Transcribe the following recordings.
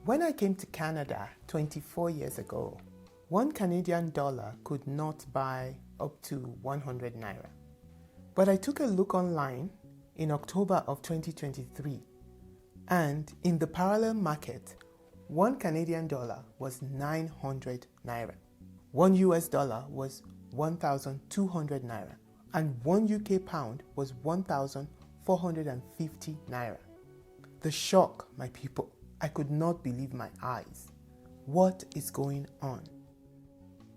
When I came to Canada 24 years ago, one Canadian dollar could not buy up to 100 naira. But I took a look online in October of 2023, and in the parallel market, one Canadian dollar was 900 naira. One US dollar was 1,200 naira, and one UK pound was 1,450 naira. The shock, my people. I could not believe my eyes. What is going on?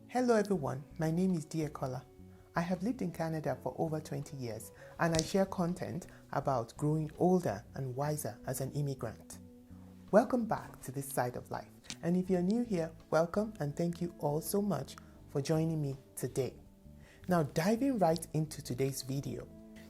Hello everyone, my name is Diaspora. I have lived in Canada for over 20 years and I share content about growing older and wiser as an immigrant. Welcome back to this side of life. And if you're new here, welcome and thank you all so much for joining me today. Now diving right into today's video.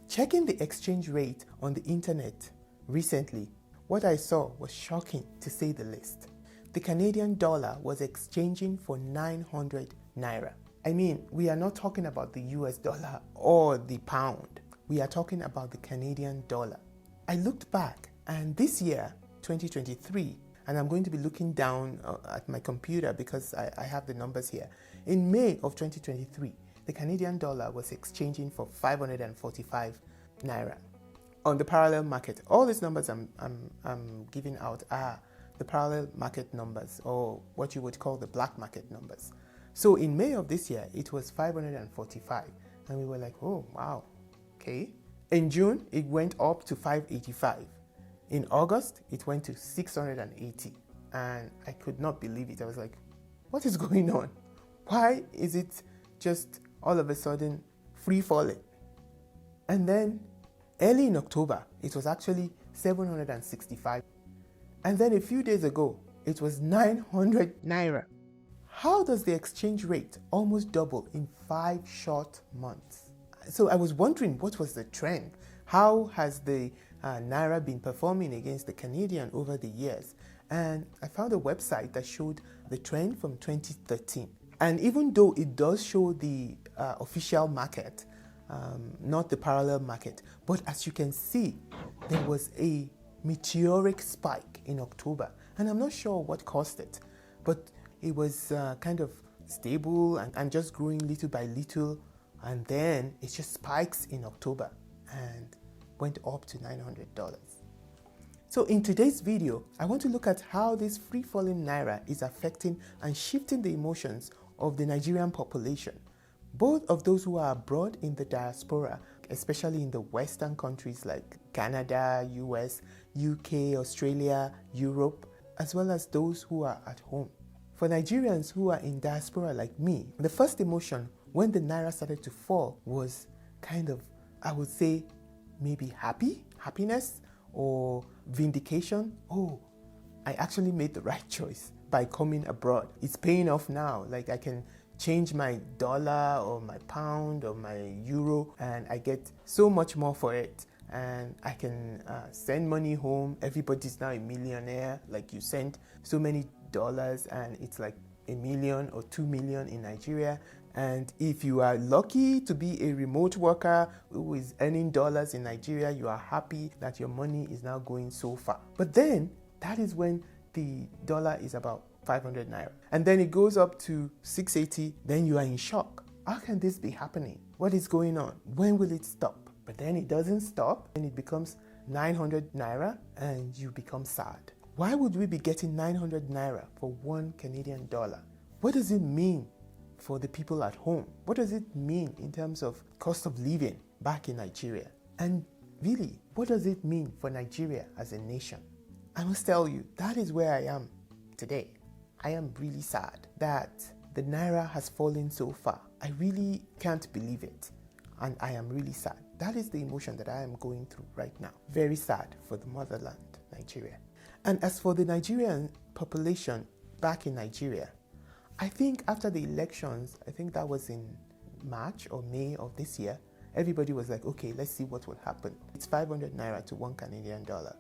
Checking the exchange rate on the internet recently, what I saw was shocking to say the least. The Canadian dollar was exchanging for 900 naira. I mean, we are not talking about the US dollar or the pound. We are talking about the Canadian dollar. I looked back and this year, 2023, and I'm going to be looking down at my computer because I have the numbers here. In May of 2023, the Canadian dollar was exchanging for 545 naira. On the parallel market, all these numbers I'm giving out are the parallel market numbers, or what you would call the black market numbers. So in May of this year, it was 545, and we were like, oh, wow, okay. In June, it went up to 585. In August, it went to 680, and I could not believe it. I was like, what is going on? Why is it just all of a sudden free falling? And then early in October, it was actually 765. And then a few days ago, it was 900 naira. How does the exchange rate almost double in 5 short months? So I was wondering, what was the trend? How has the naira been performing against the Canadian over the years? And I found a website that showed the trend from 2013. And even though it does show the official market, not the parallel market, but as you can see, there was a meteoric spike in October, and I'm not sure what caused it, but it was kind of stable and just growing little by little, and then it just spikes in October and went up to $900. So in today's video, I want to look at how this free-falling naira is affecting and shifting the emotions of the Nigerian population, both of those who are abroad in the diaspora, especially in the Western countries like Canada, US, UK, Australia, Europe, as well as those who are at home. For Nigerians who are in diaspora like me, the first emotion when the naira started to fall was kind of, I would say, maybe happiness, or vindication. Oh, I actually made the right choice by coming abroad. It's paying off now. Like, I can change my dollar or my pound or my euro and I get so much more for it, and I can send money home. Everybody's now a millionaire. Like, you send so many dollars and it's like $1 million or $2 million in Nigeria. And if you are lucky to be a remote worker who is earning dollars in Nigeria, you are happy that your money is now going so far. But then that is when the dollar is about 500 naira, and then it goes up to 680. Then you are in shock. How can this be happening? What is going on? When will it stop? But then it doesn't stop, and it becomes 900 naira, and you become sad. Why would we be getting 900 naira for one Canadian dollar? What does it mean for the people at home? What does it mean in terms of cost of living back in Nigeria? And really, what does it mean for Nigeria as a nation? I must tell you, that is where I am today. I am really sad that the naira has fallen so far. I really can't believe it, and I am really sad. That is the emotion that I am going through right now. Very sad for the motherland, Nigeria. And as for the Nigerian population back in Nigeria, I think after the elections, I think that was in March or May of this year, everybody was like, okay, let's see what will happen. It's 500 naira to one Canadian dollar.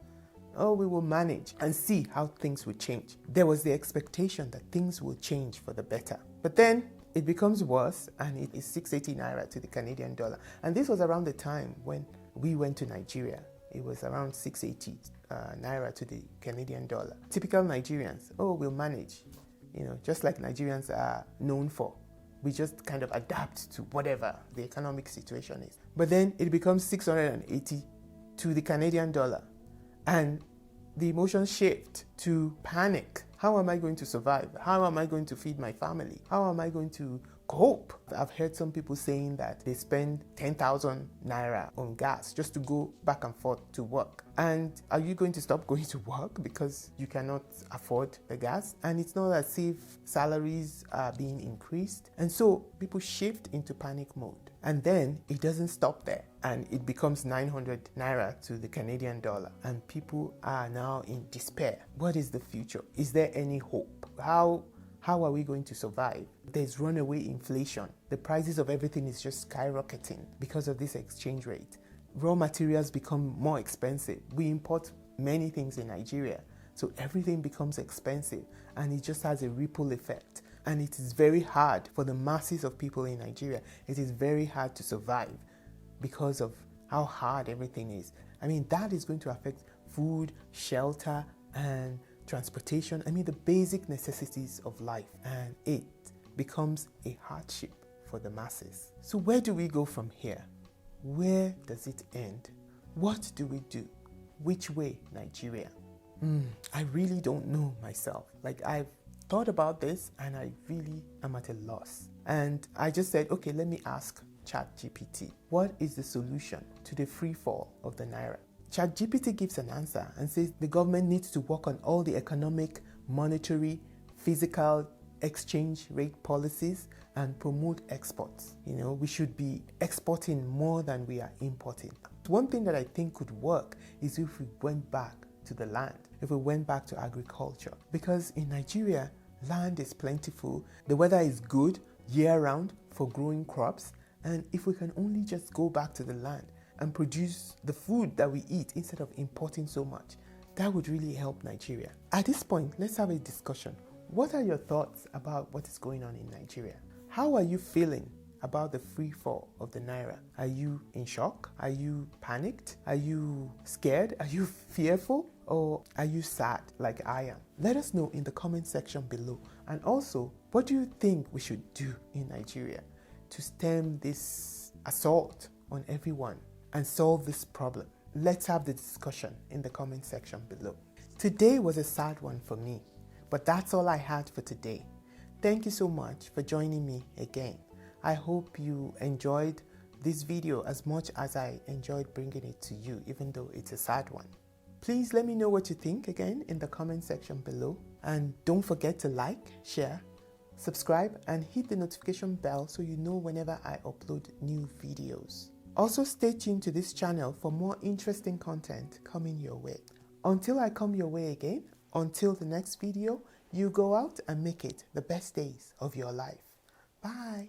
Oh, we will manage and see how things will change. There was the expectation that things will change for the better. But then it becomes worse, and it is 680 naira to the Canadian dollar. And this was around the time when we went to Nigeria it was around 680 naira to the Canadian dollar. Typical Nigerians, oh, we'll manage, just like Nigerians are known for. We just kind of adapt to whatever the economic situation is. But then it becomes 680 to the Canadian dollar. And the emotions shift to panic. How am I going to survive? How am I going to feed my family? How am I going to cope? I've heard some people saying that they spend 10,000 naira on gas just to go back and forth to work. And are you going to stop going to work because you cannot afford the gas? And it's not as if salaries are being increased. And so people shift into panic mode. And then it doesn't stop there. And it becomes 900 naira to the Canadian dollar. And people are now in despair. What is the future? Is there any hope? How are we going to survive? There's runaway inflation. The prices of everything is just skyrocketing because of this exchange rate. Raw materials become more expensive. We import many things in Nigeria, so everything becomes expensive, and it just has a ripple effect. And it is very hard for the masses of people in Nigeria. It is very hard to survive because of how hard everything is. I mean, that is going to affect food, shelter, and transportation. I mean, the basic necessities of life, and it becomes a hardship for the masses. So where do we go from here? Where does it end? What do we do? Which way, Nigeria? I really don't know myself. Like, I've thought about this and I really am at a loss. And I just said, okay, let me ask ChatGPT, what is the solution to the free fall of the Naira? ChatGPT gives an answer and says the government needs to work on all the economic, monetary, physical, exchange rate policies and promote exports. We should be exporting more than we are importing. One thing that I think could work is if we went back to the land, if we went back to agriculture. Because in Nigeria, land is plentiful, the weather is good year-round for growing crops, and if we can only just go back to the land and produce the food that we eat instead of importing so much, that would really help Nigeria. At this point, let's have a discussion. What are your thoughts about what is going on in Nigeria? How are you feeling about the free fall of the Naira? Are you in shock? Are you panicked? Are you scared? Are you fearful? Or are you sad like I am? Let us know in the comment section below. And also, what do you think we should do in Nigeria to stem this assault on everyone and solve this problem? Let's have the discussion in the comment section below. Today was a sad one for me, but that's all I had for today. Thank you so much for joining me again. I hope you enjoyed this video as much as I enjoyed bringing it to you, even though it's a sad one. Please let me know what you think again in the comment section below. And don't forget to like, share, subscribe, and hit the notification bell so you know whenever I upload new videos. Also, stay tuned to this channel for more interesting content coming your way. Until I come your way again, until the next video, you go out and make it the best days of your life. Bye.